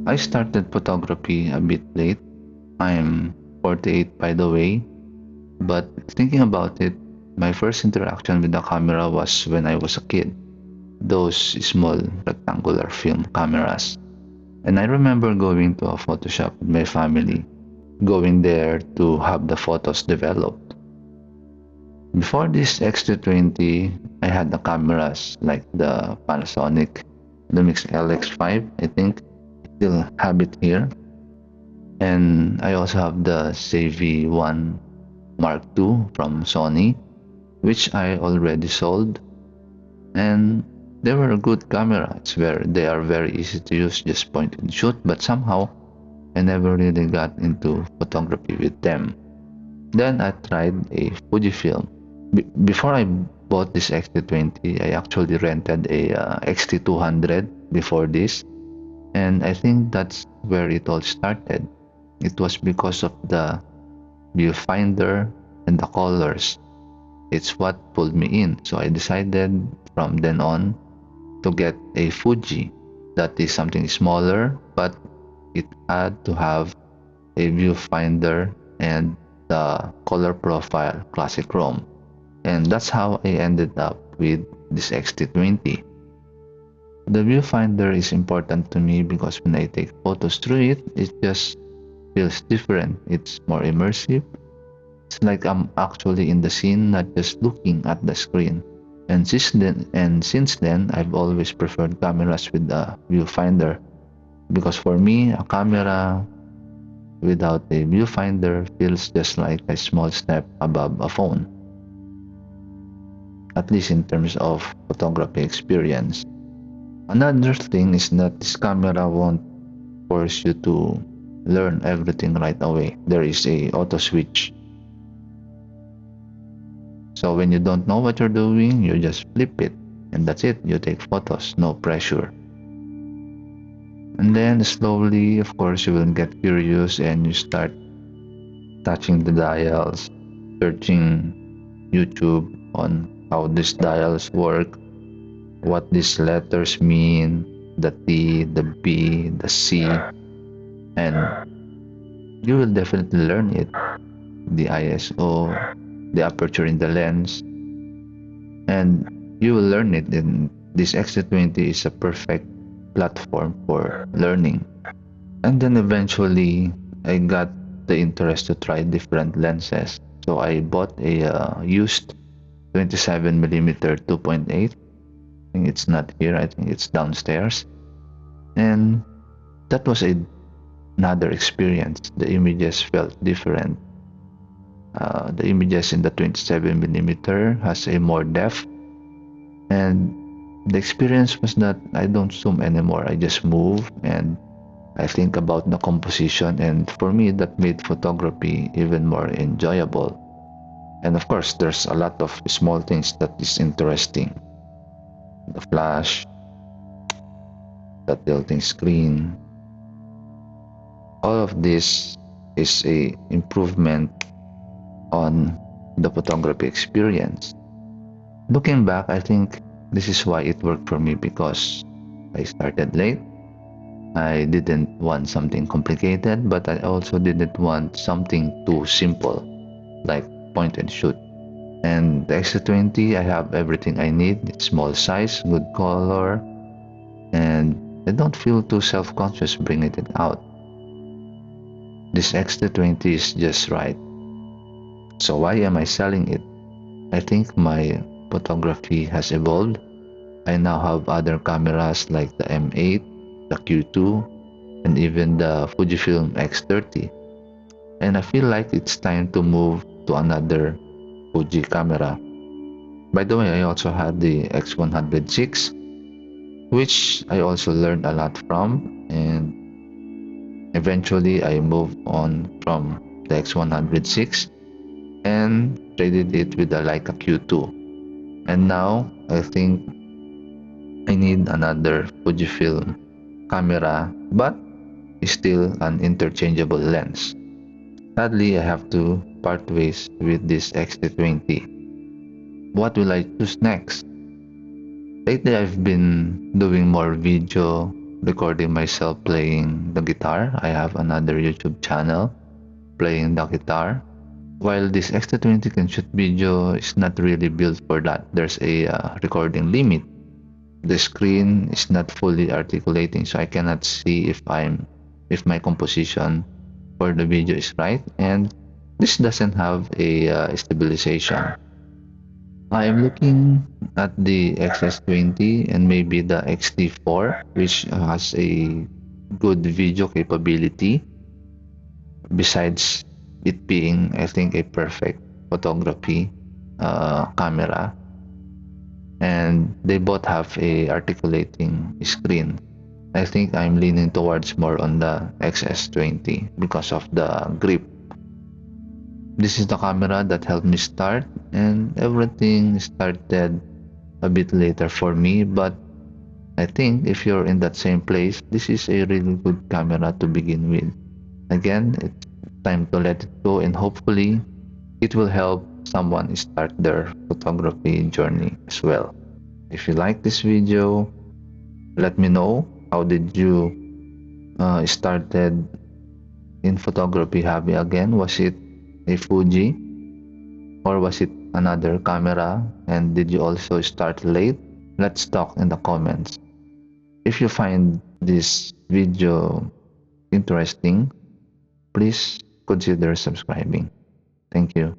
I started photography a bit late. I'm 48 by the way, but thinking about it, my first interaction with the camera was when I was a kid. Those small rectangular film cameras. And I remember going to a photo shop with my family, going there to have the photos developed. Before this X220, I had the cameras like the Panasonic Lumix LX5, I think. Still have it here. And I also have the CV1 Mark II from Sony, which I already sold. And they were good cameras where they are very easy to use, just point and shoot, but somehow I never really got into photography with them. Then I tried a Fujifilm. Before I bought this X-T20, I actually rented a XT200 before this, and I think that's where it all started. It was because of the viewfinder and the colors. It's what pulled me in. So I decided from then on to get a Fuji. That is something smaller, but it had to have a viewfinder and the color profile classic chrome. And that's how I ended up with this XT20. The viewfinder is important to me because when I take photos through it, it just feels different. It's more immersive. It's like I'm actually in the scene, not just looking at the screen. And since then, I've always preferred cameras with a viewfinder because for me, a camera without a viewfinder feels just like a small step above a phone, at least in terms of photography experience. Another thing is that this camera won't force you to learn everything right away. There is a auto switch. So when you don't know what you're doing, you just flip it and that's it. You take photos, no pressure. And then slowly, of course, you will get curious and you start touching the dials, searching YouTube on how these dials work, what these letters mean, the T, the B, the C, and you will definitely learn it. The ISO, the aperture in the lens, and you will learn it. And this X220 is a perfect platform for learning. And then eventually, I got the interest to try different lenses. So I bought a used 27 millimeter 2.8. I think it's not here. I think it's downstairs. And that was another experience. The images felt different. The images in the 27 millimeter has a more depth, and the experience was that I don't zoom anymore. I just move and I think about the composition, and for me, that made photography even more enjoyable. And of course, there's a lot of small things that is interesting. The flash, the tilting screen, all of this is a improvement on the photography experience. Looking back, I think this is why it worked for me because I started late. I didn't want something complicated, but I also didn't want something too simple, like point and shoot. And the X220, I have everything I need. It's small size, good color, and I don't feel too self-conscious bringing it out. This X220 is just right. So why am I selling it? I think my photography has evolved. I now have other cameras like the M8, the Q2, and even the Fujifilm X30. And I feel like it's time to move to another Fuji camera. By the way, I also had the X106, which I also learned a lot from, and eventually I moved on from the X106 and traded it with the Leica Q2. And now I think I need another Fujifilm camera, but still an interchangeable lens. Sadly, I have to part ways with this X-T20. What will I choose next? Lately, I've been doing more video, recording myself playing the guitar. I have another YouTube channel playing the guitar. While this X-T20 can shoot video, is not really built for that. There's a recording limit. The screen is not fully articulating, so I cannot see if my composition for the video is right, and this doesn't have a stabilization. I am looking at the XS20 and maybe the XT4, which has a good video capability. Besides it being, I think, a perfect photography camera, and they both have a articulating screen. I think I'm leaning towards more on the XS20 because of the grip. This is the camera that helped me start, and everything started a bit later for me, but I think if you're in that same place, this is a really good camera to begin with. Again, it's time to let it go, and hopefully it will help someone start their photography journey as well. If you like this video, let me know how did you started in photography hobby again. Was it a Fuji or was it another camera, and did you also start late? Let's talk in the comments. If you find this video interesting, please consider subscribing. Thank you.